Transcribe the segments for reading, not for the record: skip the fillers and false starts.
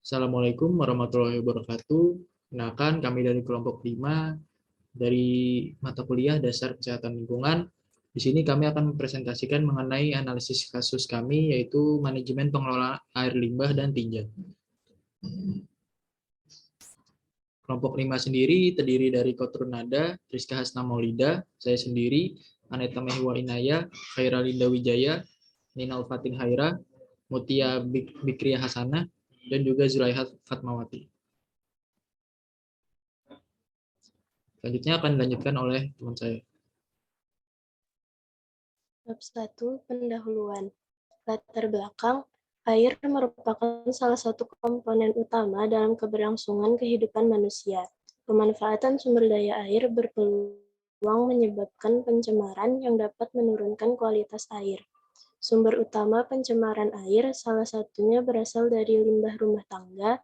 Assalamualaikum warahmatullahi wabarakatuh. Kenalkan, kami dari kelompok 5 dari mata kuliah Dasar Kesehatan Lingkungan. Di sini kami akan mempresentasikan mengenai analisis kasus kami, yaitu manajemen pengelolaan air limbah dan tinja. Kelompok 5 sendiri terdiri dari Kotrun Nada, Rizka Hasna Maulida, saya sendiri, Aneta Mehwa Inaya, Khairalinda Wijaya, Nina Ulfatin Haira, Mutia Bikriya Hasanah, dan juga Zulaihat Fatmawati. Selanjutnya akan dilanjutkan oleh teman saya. Bab 1. Pendahuluan. Latar belakang, air merupakan salah satu komponen utama dalam keberlangsungan kehidupan manusia. Pemanfaatan sumber daya air berpeluang menyebabkan pencemaran yang dapat menurunkan kualitas air. Sumber utama pencemaran air salah satunya berasal dari limbah rumah tangga,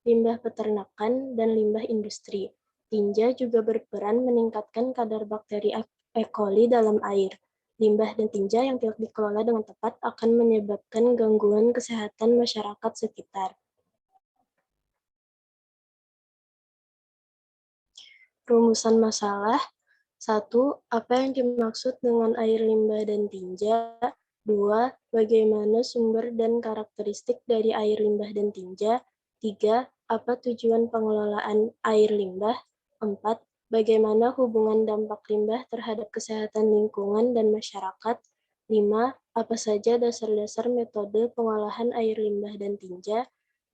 limbah peternakan, dan limbah industri. Tinja juga berperan meningkatkan kadar bakteri E. coli dalam air. Limbah dan tinja yang tidak dikelola dengan tepat akan menyebabkan gangguan kesehatan masyarakat sekitar. Rumusan masalah. 1. Apa yang dimaksud dengan air limbah dan tinja? 2. Bagaimana sumber dan karakteristik dari air limbah dan tinja? 3. Apa tujuan pengelolaan air limbah? 4. Bagaimana hubungan dampak limbah terhadap kesehatan lingkungan dan masyarakat? 5. Apa saja dasar-dasar metode pengolahan air limbah dan tinja?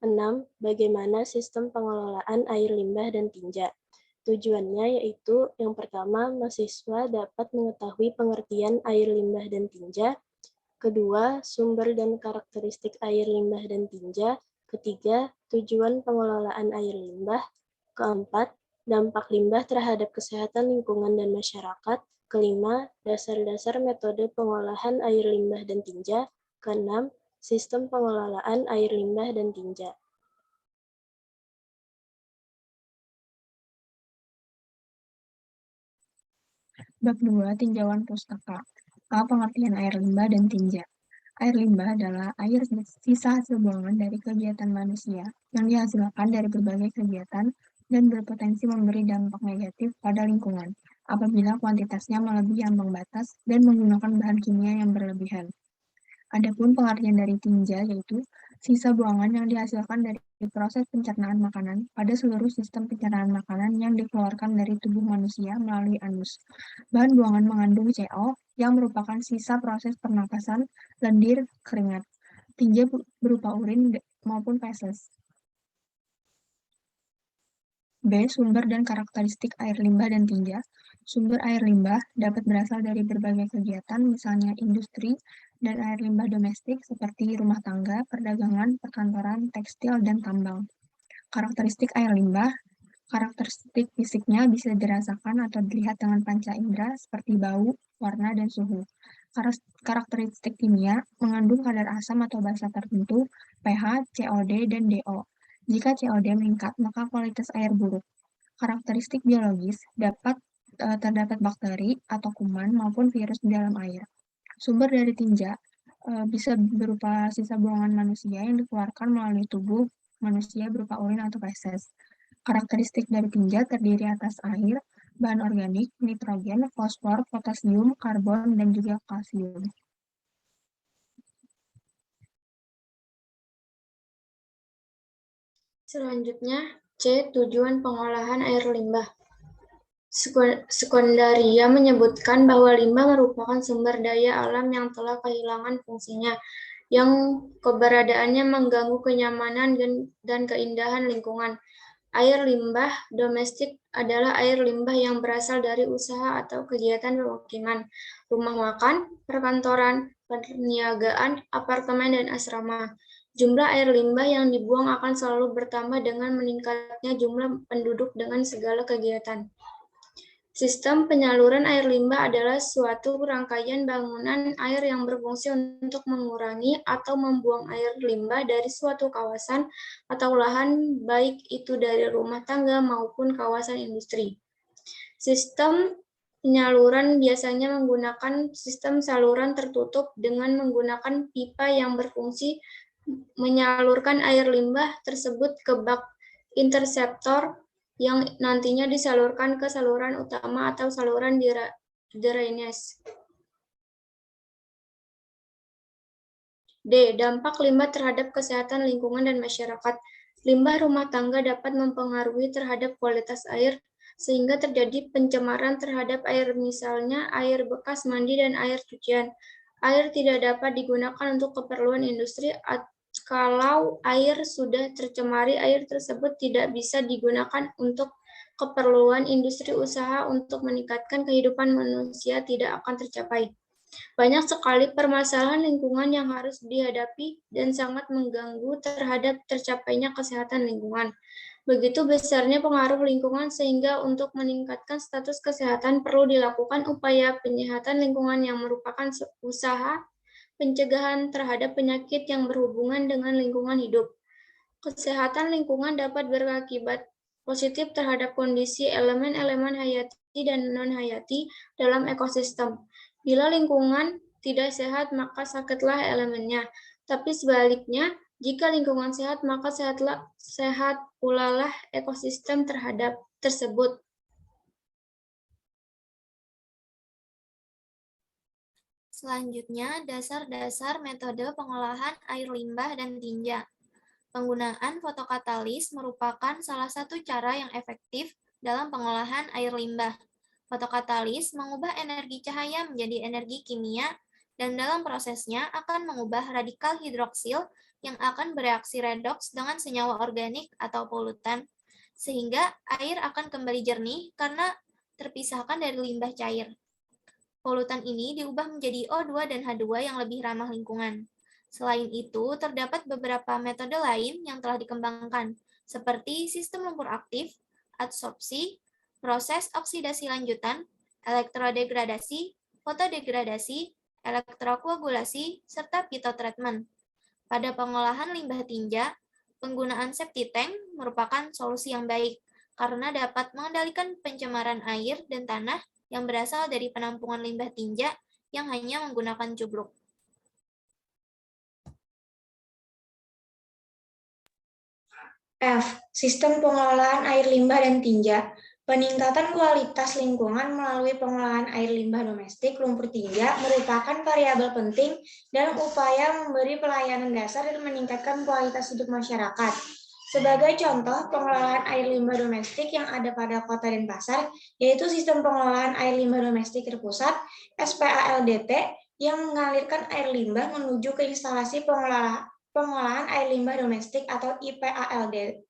6. Bagaimana sistem pengelolaan air limbah dan tinja? Tujuannya yaitu yang pertama, mahasiswa dapat mengetahui pengertian air limbah dan tinja. Kedua, sumber dan karakteristik air limbah dan tinja. Ketiga, tujuan pengelolaan air limbah. Keempat, dampak limbah terhadap kesehatan lingkungan dan masyarakat. Kelima, dasar-dasar metode pengolahan air limbah dan tinja. Keenam, sistem pengelolaan air limbah dan tinja. Bab 2. Tinjauan pustaka. Apa pengertian air limbah dan tinja? Air limbah adalah air sisa hasil buangan dari kegiatan manusia yang dihasilkan dari berbagai kegiatan dan berpotensi memberi dampak negatif pada lingkungan apabila kuantitasnya melebihi ambang batas dan menggunakan bahan kimia yang berlebihan. Adapun pengertian dari tinja yaitu sisa buangan yang dihasilkan dari proses pencernaan makanan pada seluruh sistem pencernaan makanan yang dikeluarkan dari tubuh manusia melalui anus. Bahan buangan mengandung CO yang merupakan sisa proses pernapasan, lendir, keringat. Tinja berupa urin maupun feses. B. Sumber dan karakteristik air limbah dan tinja. Sumber air limbah dapat berasal dari berbagai kegiatan, misalnya industri, dan air limbah domestik seperti rumah tangga, perdagangan, perkantoran, tekstil, dan tambang. Karakteristik air limbah, karakteristik fisiknya bisa dirasakan atau dilihat dengan panca indera seperti bau, warna, dan suhu. Karakteristik kimia mengandung kadar asam atau basa tertentu, pH, COD, dan DO. Jika COD meningkat, maka kualitas air buruk. Karakteristik biologis terdapat bakteri atau kuman maupun virus di dalam air. Sumber dari tinja bisa berupa sisa buangan manusia yang dikeluarkan melalui tubuh manusia berupa urin atau feses. Karakteristik dari tinja terdiri atas air, bahan organik, nitrogen, fosfor, potasium, karbon, dan juga kalsium. Selanjutnya, C. Tujuan pengolahan air limbah. Sekundaria menyebutkan bahwa limbah merupakan sumber daya alam yang telah kehilangan fungsinya, yang keberadaannya mengganggu kenyamanan dan keindahan lingkungan. Air limbah domestik adalah air limbah yang berasal dari usaha atau kegiatan pemukiman, rumah makan, perkantoran, perniagaan, apartemen, dan asrama. Jumlah air limbah yang dibuang akan selalu bertambah dengan meningkatnya jumlah penduduk dengan segala kegiatan. Sistem penyaluran air limbah adalah suatu rangkaian bangunan air yang berfungsi untuk mengurangi atau membuang air limbah dari suatu kawasan atau lahan, baik itu dari rumah tangga maupun kawasan industri. Sistem penyaluran biasanya menggunakan sistem saluran tertutup dengan menggunakan pipa yang berfungsi menyalurkan air limbah tersebut ke bak interseptor yang nantinya disalurkan ke saluran utama atau saluran drainase. D. Dampak limbah terhadap kesehatan lingkungan dan masyarakat. Limbah rumah tangga dapat mempengaruhi terhadap kualitas air, sehingga terjadi pencemaran terhadap air, misalnya air bekas mandi dan air cucian. Air tidak dapat digunakan untuk keperluan industri. Kalau air sudah tercemari, air tersebut tidak bisa digunakan untuk keperluan industri. Usaha untuk meningkatkan kehidupan manusia tidak akan tercapai. Banyak sekali permasalahan lingkungan yang harus dihadapi dan sangat mengganggu terhadap tercapainya kesehatan lingkungan. Begitu besarnya pengaruh lingkungan sehingga untuk meningkatkan status kesehatan perlu dilakukan upaya penyehatan lingkungan yang merupakan usaha pencegahan terhadap penyakit yang berhubungan dengan lingkungan hidup. Kesehatan lingkungan dapat berakibat positif terhadap kondisi elemen-elemen hayati dan non-hayati dalam ekosistem. Bila lingkungan tidak sehat, maka sakitlah elemennya. Tapi sebaliknya, jika lingkungan sehat, maka sehat pula lah ekosistem terhadap tersebut. Selanjutnya, dasar-dasar metode pengolahan air limbah dan tinja. Penggunaan fotokatalis merupakan salah satu cara yang efektif dalam pengolahan air limbah. Fotokatalis mengubah energi cahaya menjadi energi kimia dan dalam prosesnya akan mengubah radikal hidroksil yang akan bereaksi redoks dengan senyawa organik atau polutan, sehingga air akan kembali jernih karena terpisahkan dari limbah cair. Polutan ini diubah menjadi O2 dan H2 yang lebih ramah lingkungan. Selain itu, terdapat beberapa metode lain yang telah dikembangkan, seperti sistem lumpur aktif, adsorpsi, proses oksidasi lanjutan, elektrodegradasi, fotodegradasi, elektrokoagulasi, serta phytotreatment. Pada pengolahan limbah tinja, penggunaan septic tank merupakan solusi yang baik karena dapat mengendalikan pencemaran air dan tanah yang berasal dari penampungan limbah tinja yang hanya menggunakan cubruk. F. Sistem pengelolaan air limbah dan tinja. Peningkatan kualitas lingkungan melalui pengolahan air limbah domestik lumpur tinja merupakan variabel penting dalam upaya memberi pelayanan dasar dan meningkatkan kualitas hidup masyarakat. Sebagai contoh, pengelolaan air limbah domestik yang ada pada kota Denpasar, yaitu sistem pengelolaan air limbah domestik terpusat, SPALDT, yang mengalirkan air limbah menuju ke instalasi pengolahan air limbah domestik atau IPALD.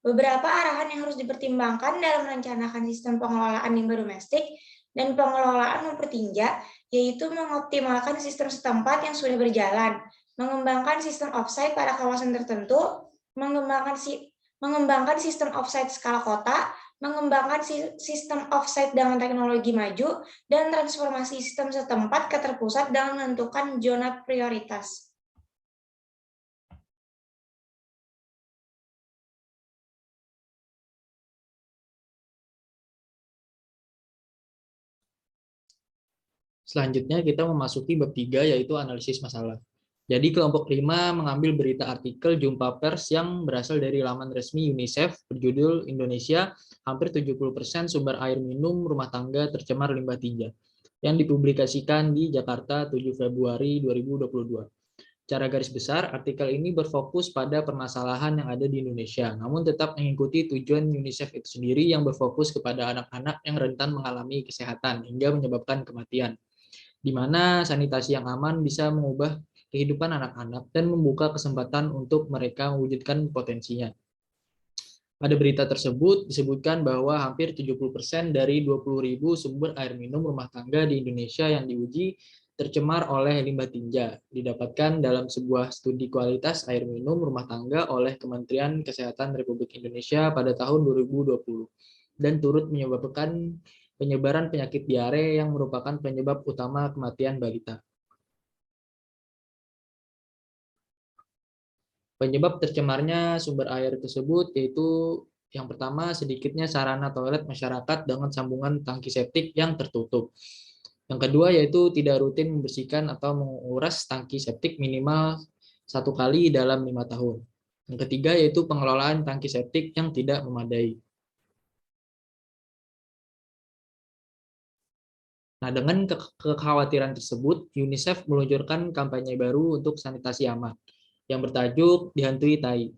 Beberapa arahan yang harus dipertimbangkan dalam merencanakan sistem pengelolaan limbah domestik dan pengelolaan lumpur tinja, yaitu mengoptimalkan sistem setempat yang sudah berjalan, mengembangkan sistem offsite pada kawasan tertentu, mengembangkan sistem offsite skala kota, mengembangkan sistem offsite dengan teknologi maju, dan transformasi sistem setempat ke terpusat dengan menentukan zona prioritas. Selanjutnya kita memasuki bab 3 yaitu analisis masalah. Jadi kelompok 5 mengambil berita artikel jumpa pers yang berasal dari laman resmi UNICEF berjudul Indonesia hampir 70% sumber air minum rumah tangga tercemar limbah tinja yang dipublikasikan di Jakarta 7 Februari 2022. Secara garis besar, artikel ini berfokus pada permasalahan yang ada di Indonesia, namun tetap mengikuti tujuan UNICEF itu sendiri yang berfokus kepada anak-anak yang rentan mengalami kesehatan hingga menyebabkan kematian, di mana sanitasi yang aman bisa mengubah kehidupan anak-anak dan membuka kesempatan untuk mereka mewujudkan potensinya. Pada berita tersebut disebutkan bahwa hampir 70% dari 20.000 sumber air minum rumah tangga di Indonesia yang diuji tercemar oleh limbah tinja, didapatkan dalam sebuah studi kualitas air minum rumah tangga oleh Kementerian Kesehatan Republik Indonesia pada tahun 2020, dan turut menyebabkan penyebaran penyakit diare yang merupakan penyebab utama kematian balita. Penyebab tercemarnya sumber air tersebut yaitu yang pertama, sedikitnya sarana toilet masyarakat dengan sambungan tangki septik yang tertutup. Yang kedua yaitu tidak rutin membersihkan atau menguras tangki septik minimal 1 kali dalam 5 tahun. Yang ketiga yaitu pengelolaan tangki septik yang tidak memadai. Nah, dengan kekhawatiran tersebut, UNICEF meluncurkan kampanye baru untuk sanitasi aman yang bertajuk Dihantui Tai,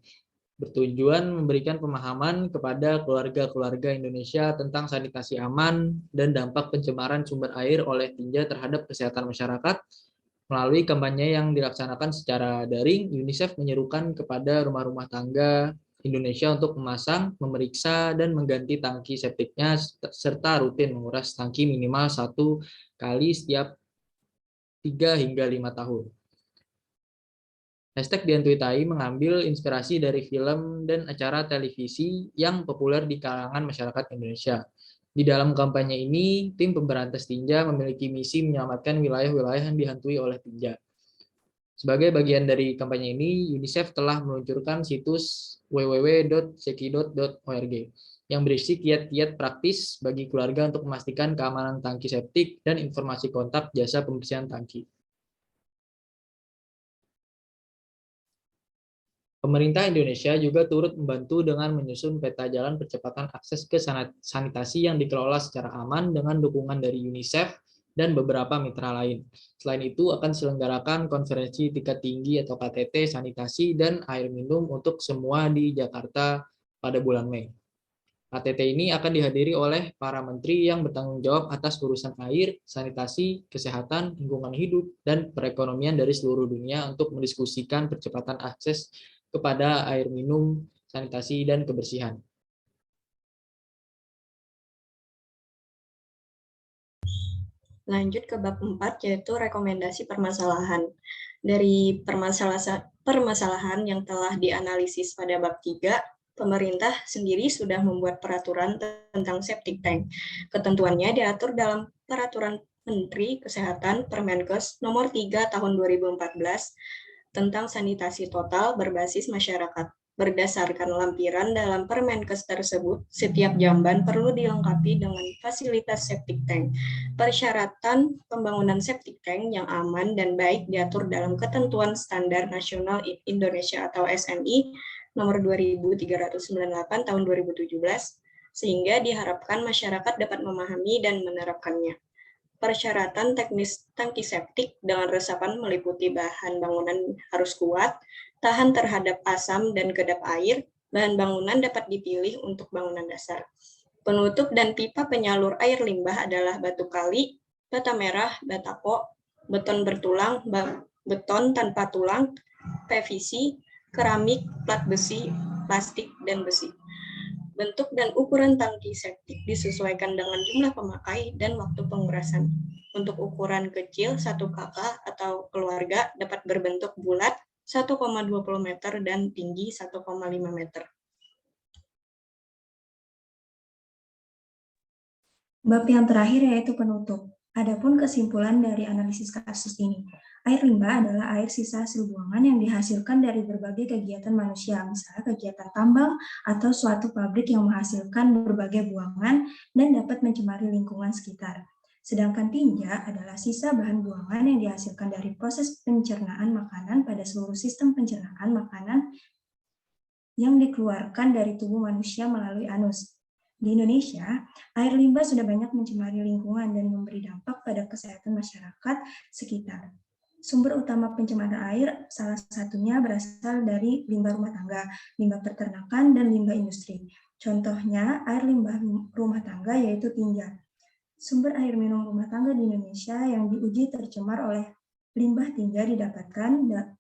bertujuan memberikan pemahaman kepada keluarga-keluarga Indonesia tentang sanitasi aman dan dampak pencemaran sumber air oleh tinja terhadap kesehatan masyarakat. Melalui kampanye yang dilaksanakan secara daring, UNICEF menyerukan kepada rumah-rumah tangga Indonesia untuk memasang, memeriksa, dan mengganti tangki septiknya serta rutin menguras tangki minimal 1 kali setiap 3 hingga 5 tahun. Hashtag Dihantui Tai mengambil inspirasi dari film dan acara televisi yang populer di kalangan masyarakat Indonesia. Di dalam kampanye ini, tim pemberantas tinja memiliki misi menyelamatkan wilayah-wilayah yang dihantui oleh tinja. Sebagai bagian dari kampanye ini, UNICEF telah meluncurkan situs www.sekidot.org yang berisi kiat-kiat praktis bagi keluarga untuk memastikan keamanan tangki septik dan informasi kontak jasa pembersihan tangki. Pemerintah Indonesia juga turut membantu dengan menyusun peta jalan percepatan akses ke sanitasi yang dikelola secara aman dengan dukungan dari UNICEF dan beberapa mitra lain. Selain itu, akan diselenggarakan konferensi tingkat tinggi atau KTT sanitasi dan air minum untuk semua di Jakarta pada bulan Mei. KTT ini akan dihadiri oleh para menteri yang bertanggung jawab atas urusan air, sanitasi, kesehatan, lingkungan hidup, dan perekonomian dari seluruh dunia untuk mendiskusikan percepatan akses kepada air minum, sanitasi, dan kebersihan. Lanjut ke bab 4, yaitu rekomendasi permasalahan. Dari permasalahan yang telah dianalisis pada bab 3, pemerintah sendiri sudah membuat peraturan tentang septic tank. Ketentuannya diatur dalam Peraturan Menteri Kesehatan Permenkes Nomor 3 Tahun 2014 tentang sanitasi total berbasis masyarakat. Berdasarkan lampiran dalam Permenkes tersebut, setiap jamban perlu dilengkapi dengan fasilitas septic tank. Persyaratan pembangunan septic tank yang aman dan baik diatur dalam Ketentuan Standar Nasional Indonesia atau SNI nomor 2398 tahun 2017, sehingga diharapkan masyarakat dapat memahami dan menerapkannya. Persyaratan teknis tangki septik dengan resapan meliputi bahan bangunan harus kuat, tahan terhadap asam dan kedap air. Bahan bangunan dapat dipilih untuk bangunan dasar. Penutup dan pipa penyalur air limbah adalah batu kali, bata merah, batako, beton bertulang, beton tanpa tulang, PVC, keramik, plat besi, plastik, dan besi. Bentuk dan ukuran tangki septik disesuaikan dengan jumlah pemakai dan waktu pengurasan. Untuk ukuran kecil 1 kakak atau keluarga dapat berbentuk bulat 1,20 meter dan tinggi 1,5 meter. Bab yang terakhir yaitu penutup. Adapun kesimpulan dari analisis kasus ini, air limbah adalah air sisa hasil buangan yang dihasilkan dari berbagai kegiatan manusia, misalnya kegiatan tambang atau suatu pabrik yang menghasilkan berbagai buangan dan dapat mencemari lingkungan sekitar. Sedangkan tinja adalah sisa bahan buangan yang dihasilkan dari proses pencernaan makanan pada seluruh sistem pencernaan makanan yang dikeluarkan dari tubuh manusia melalui anus. Di Indonesia, air limbah sudah banyak mencemari lingkungan dan memberi dampak pada kesehatan masyarakat sekitar. Sumber utama pencemaran air salah satunya berasal dari limbah rumah tangga, limbah peternakan, dan limbah industri. Contohnya, air limbah rumah tangga yaitu tinja. Sumber air minum rumah tangga di Indonesia yang diuji tercemar oleh limbah tinja didapatkan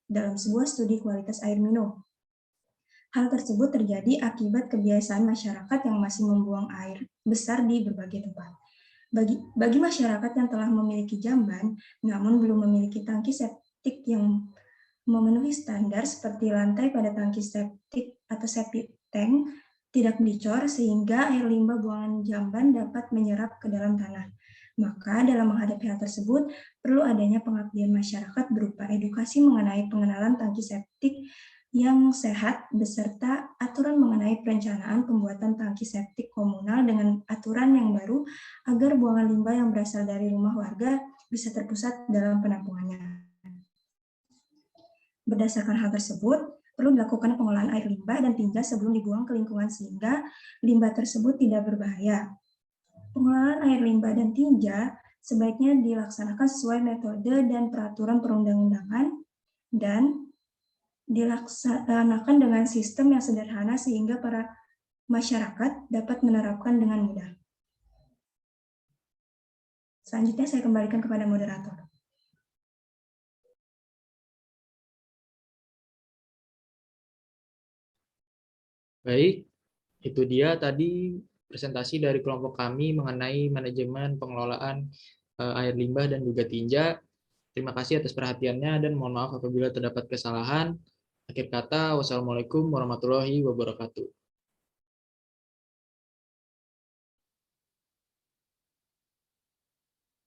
dalam sebuah studi kualitas air minum. Hal tersebut terjadi akibat kebiasaan masyarakat yang masih membuang air besar di berbagai tempat. Bagi masyarakat yang telah memiliki jamban, namun belum memiliki tangki septik yang memenuhi standar seperti lantai pada tangki septik atau septic tank tidak dicor sehingga air limbah buangan jamban dapat menyerap ke dalam tanah. Maka dalam menghadapi hal tersebut, perlu adanya pengabdian masyarakat berupa edukasi mengenai pengenalan tangki septik yang sehat beserta aturan mengenai perencanaan pembuatan tangki septik komunal dengan aturan yang baru agar buangan limbah yang berasal dari rumah warga bisa terpusat dalam penampungannya. Berdasarkan hal tersebut, perlu dilakukan pengolahan air limbah dan tinja sebelum dibuang ke lingkungan sehingga limbah tersebut tidak berbahaya. Pengolahan air limbah dan tinja sebaiknya dilaksanakan sesuai metode dan peraturan perundang-undangan dan dilaksanakan dengan sistem yang sederhana sehingga para masyarakat dapat menerapkan dengan mudah. Selanjutnya saya kembalikan kepada moderator. Baik, itu dia tadi presentasi dari kelompok kami mengenai manajemen pengelolaan air limbah dan juga tinja. Terima kasih atas perhatiannya dan mohon maaf apabila terdapat kesalahan. Akhir kata, wassalamualaikum warahmatullahi wabarakatuh.